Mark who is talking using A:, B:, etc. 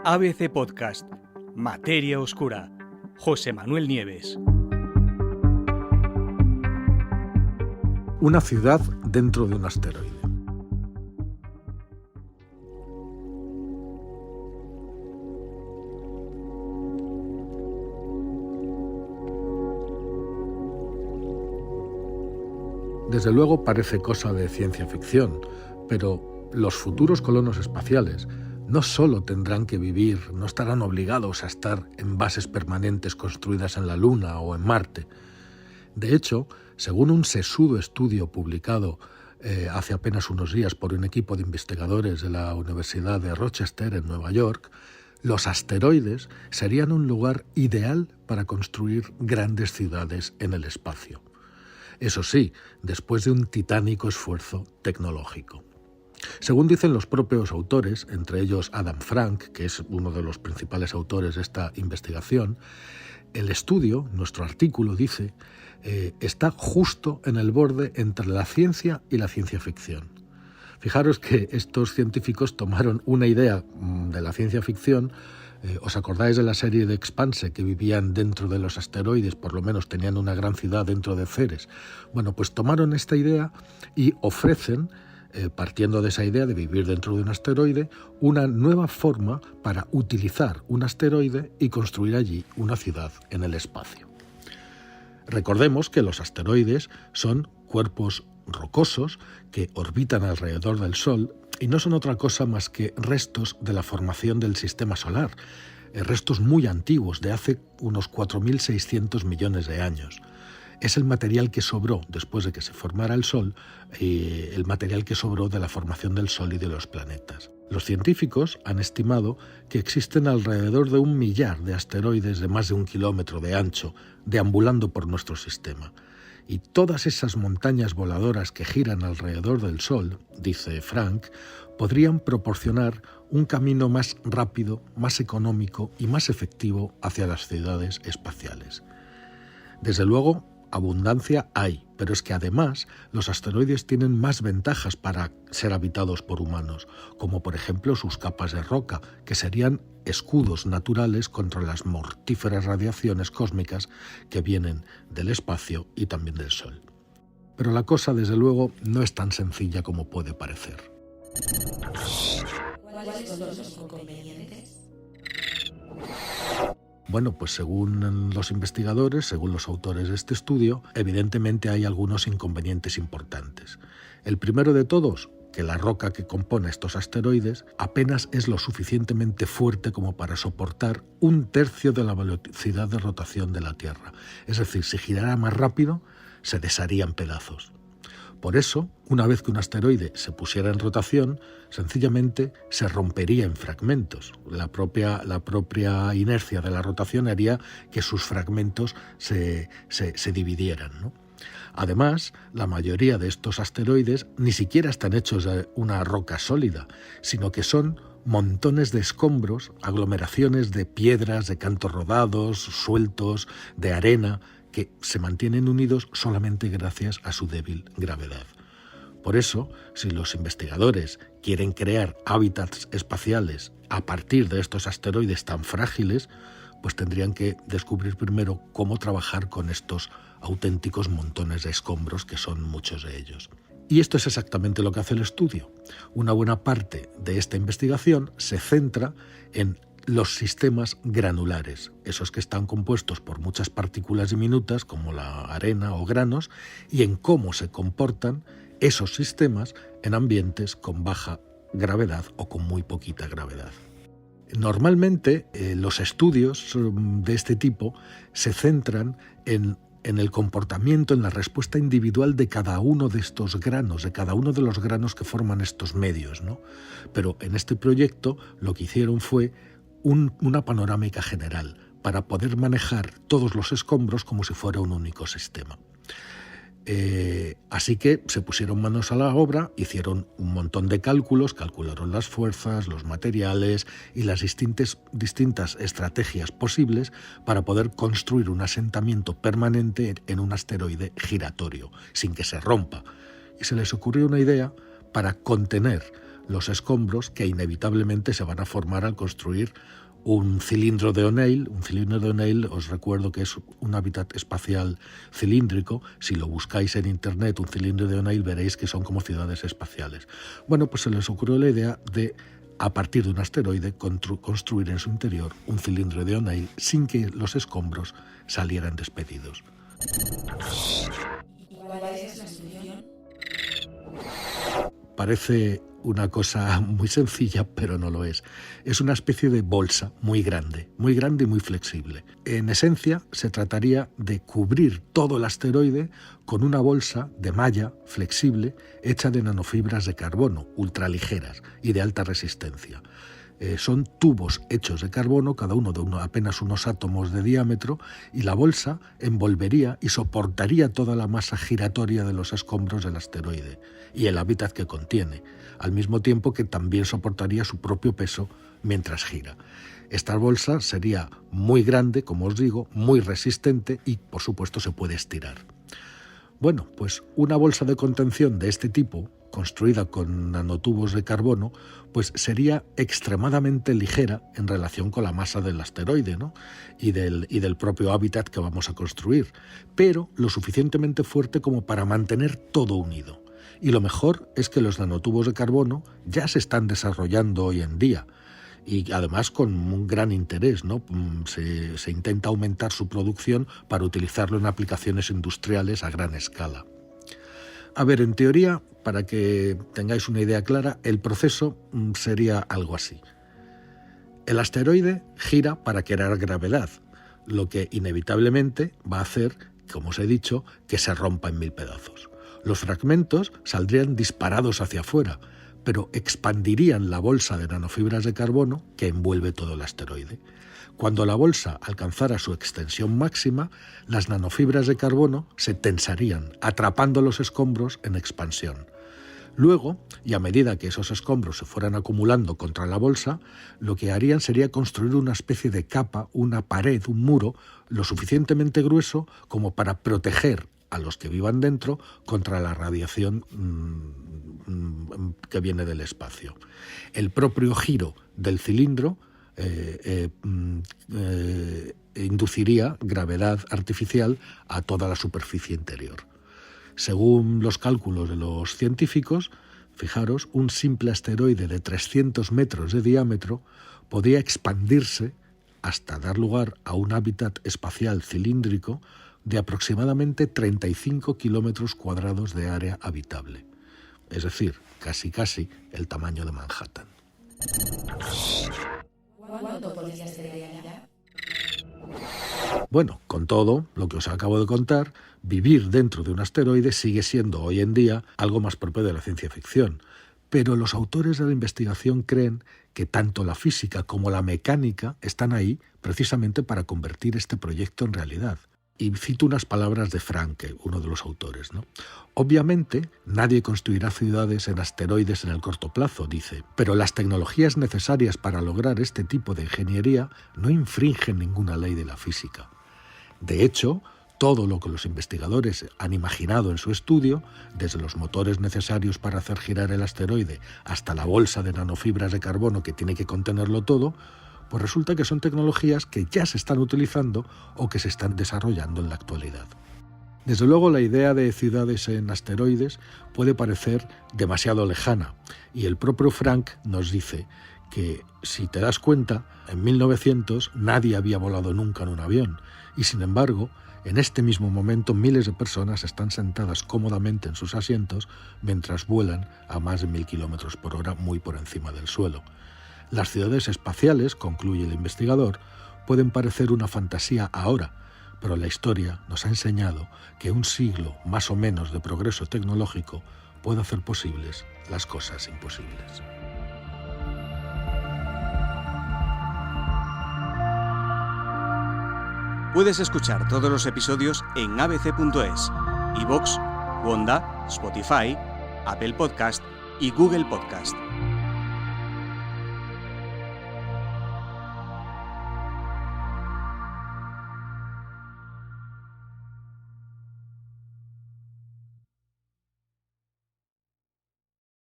A: ABC Podcast, Materia Oscura, José Manuel Nieves.
B: Una ciudad dentro de un asteroide. Desde luego parece cosa de ciencia ficción, pero los futuros colonos espaciales no solo tendrán que vivir, no estarán obligados a estar en bases permanentes construidas en la Luna o en Marte. De hecho, según un sesudo estudio publicado hace apenas unos días por un equipo de investigadores de la Universidad de Rochester en Nueva York, los asteroides serían un lugar ideal para construir grandes ciudades en el espacio. Eso sí, después de un titánico esfuerzo tecnológico. Según dicen los propios autores, entre ellos Adam Frank, que es uno de los principales autores de esta investigación, el estudio, nuestro artículo dice, está justo en el borde entre la ciencia y la ciencia ficción. Fijaros que estos científicos tomaron una idea de la ciencia ficción. ¿Os acordáis de la serie de Expanse, que vivían dentro de los asteroides, por lo menos tenían una gran ciudad dentro de Ceres? Bueno, pues tomaron esta idea y ofrecen, partiendo de esa idea de vivir dentro de un asteroide, una nueva forma para utilizar un asteroide y construir allí una ciudad en el espacio. Recordemos que los asteroides son cuerpos rocosos que orbitan alrededor del Sol y no son otra cosa más que restos de la formación del sistema solar, restos muy antiguos, de hace unos 4.600 millones de años. Es el material que sobró después de que se formara el Sol, el material que sobró de la formación del Sol y de los planetas. Los científicos han estimado que existen alrededor de 1 millar de asteroides de más de 1 kilómetro de ancho deambulando por nuestro sistema. Y todas esas montañas voladoras que giran alrededor del Sol, dice Frank, podrían proporcionar un camino más rápido, más económico y más efectivo hacia las ciudades espaciales. Desde luego, abundancia hay, pero es que además los asteroides tienen más ventajas para ser habitados por humanos, como por ejemplo sus capas de roca, que serían escudos naturales contra las mortíferas radiaciones cósmicas que vienen del espacio y también del Sol. Pero la cosa, desde luego, no es tan sencilla como puede parecer.
C: ¿Cuáles son los inconvenientes?
B: Bueno, pues según los investigadores, según los autores de este estudio, evidentemente hay algunos inconvenientes importantes. El primero de todos, que la roca que compone estos asteroides apenas es lo suficientemente fuerte como para soportar 1/3 de la velocidad de rotación de la Tierra. Es decir, si girara más rápido, se desharía en pedazos. Por eso, una vez que un asteroide se pusiera en rotación, sencillamente se rompería en fragmentos. La propia inercia de la rotación haría que sus fragmentos se dividieran, ¿no? Además, la mayoría de estos asteroides ni siquiera están hechos de una roca sólida, sino que son montones de escombros, aglomeraciones de piedras, de cantos rodados, sueltos, de arena, que se mantienen unidos solamente gracias a su débil gravedad. Por eso, si los investigadores quieren crear hábitats espaciales a partir de estos asteroides tan frágiles, pues tendrían que descubrir primero cómo trabajar con estos auténticos montones de escombros, que son muchos de ellos. Y esto es exactamente lo que hace el estudio. Una buena parte de esta investigación se centra en los sistemas granulares, esos que están compuestos por muchas partículas diminutas como la arena o granos, y en cómo se comportan esos sistemas en ambientes con baja gravedad o con muy poquita gravedad. Normalmente los estudios de este tipo se centran en el comportamiento, en la respuesta individual de cada uno de estos granos, de cada uno de los granos que forman estos medios, ¿no? Pero en este proyecto lo que hicieron fue una panorámica general para poder manejar todos los escombros como si fuera un único sistema. Así que se pusieron manos a la obra, hicieron un montón de cálculos, calcularon las fuerzas, los materiales y las distintas estrategias posibles para poder construir un asentamiento permanente en un asteroide giratorio, sin que se rompa. Y se les ocurrió una idea para contener los escombros que inevitablemente se van a formar al construir un cilindro de O'Neill. Un cilindro de O'Neill, os recuerdo que es un hábitat espacial cilíndrico. Si lo buscáis en internet, un cilindro de O'Neill, veréis que son como ciudades espaciales. Bueno, pues se les ocurrió la idea de, a partir de un asteroide, construir en su interior un cilindro de O'Neill sin que los escombros salieran despedidos.
C: ¿Cuál es la solución?
B: Parece una cosa muy sencilla, pero no lo es. Es una especie de bolsa muy grande y muy flexible. En esencia, se trataría de cubrir todo el asteroide con una bolsa de malla flexible hecha de nanofibras de carbono ultraligeras y de alta resistencia. Son tubos hechos de carbono, cada uno de apenas unos átomos de diámetro, y la bolsa envolvería y soportaría toda la masa giratoria de los escombros del asteroide y el hábitat que contiene, al mismo tiempo que también soportaría su propio peso mientras gira. Esta bolsa sería muy grande, como os digo, muy resistente y, por supuesto, se puede estirar. Bueno, pues una bolsa de contención de este tipo, construida con nanotubos de carbono, pues sería extremadamente ligera en relación con la masa del asteroide, ¿no? y del propio hábitat que vamos a construir, pero lo suficientemente fuerte como para mantener todo unido. Y lo mejor es que los nanotubos de carbono ya se están desarrollando hoy en día, y además con un gran interés, ¿no? Se intenta aumentar su producción para utilizarlo en aplicaciones industriales a gran escala. A ver, en teoría, para que tengáis una idea clara, el proceso sería algo así. El asteroide gira para crear gravedad, lo que inevitablemente va a hacer, como os he dicho, que se rompa en 1000 pedazos. Los fragmentos saldrían disparados hacia afuera, pero expandirían la bolsa de nanofibras de carbono que envuelve todo el asteroide. Cuando la bolsa alcanzara su extensión máxima, las nanofibras de carbono se tensarían, atrapando los escombros en expansión. Luego, y a medida que esos escombros se fueran acumulando contra la bolsa, lo que harían sería construir una especie de capa, una pared, un muro, lo suficientemente grueso como para proteger a los que vivan dentro contra la radiación que viene del espacio. El propio giro del cilindro induciría gravedad artificial a toda la superficie interior. Según los cálculos de los científicos, fijaros, un simple asteroide de 300 metros de diámetro podría expandirse hasta dar lugar a un hábitat espacial cilíndrico de aproximadamente 35 kilómetros cuadrados de área habitable. Es decir, casi el tamaño de Manhattan.
C: ¿Cuánto podría ser realidad?
B: Bueno, con todo lo que os acabo de contar, vivir dentro de un asteroide sigue siendo hoy en día algo más propio de la ciencia ficción. Pero los autores de la investigación creen que tanto la física como la mecánica están ahí precisamente para convertir este proyecto en realidad. Y cito unas palabras de Franke, uno de los autores, ¿no? Obviamente, nadie construirá ciudades en asteroides en el corto plazo, dice, pero las tecnologías necesarias para lograr este tipo de ingeniería no infringen ninguna ley de la física. De hecho, todo lo que los investigadores han imaginado en su estudio, desde los motores necesarios para hacer girar el asteroide hasta la bolsa de nanofibras de carbono que tiene que contenerlo todo, pues resulta que son tecnologías que ya se están utilizando o que se están desarrollando en la actualidad. Desde luego, la idea de ciudades en asteroides puede parecer demasiado lejana, y el propio Frank nos dice que, si te das cuenta, en 1900 nadie había volado nunca en un avión, y sin embargo, en este mismo momento miles de personas están sentadas cómodamente en sus asientos mientras vuelan a más de 1000 kilómetros por hora muy por encima del suelo. Las ciudades espaciales, concluye el investigador, pueden parecer una fantasía ahora, pero la historia nos ha enseñado que un siglo más o menos de progreso tecnológico puede hacer posibles las cosas imposibles.
A: Puedes escuchar todos los episodios en abc.es, iVoox, Wanda, Spotify, Apple Podcast y Google Podcast.